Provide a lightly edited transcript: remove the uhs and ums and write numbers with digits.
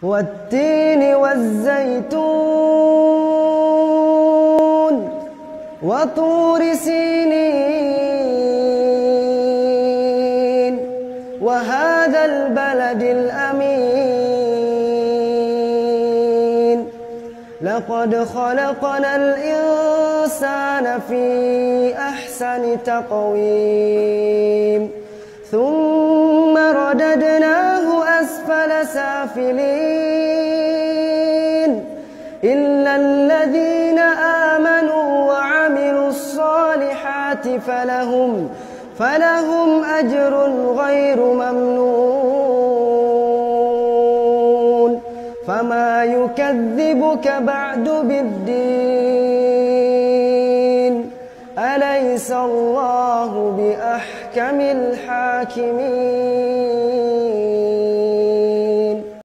والتين والزيتون وطور سينين وهذا البلد الأمين لقد خلقنا الإنسان في أحسن تقويم ثم رددناه أسفل سافلين إلا الذين آمنوا وعملوا الصالحات فلهم أجر غير ممنون فما يكذبك بعد بالدين أليس الله بأحكم الحاكمين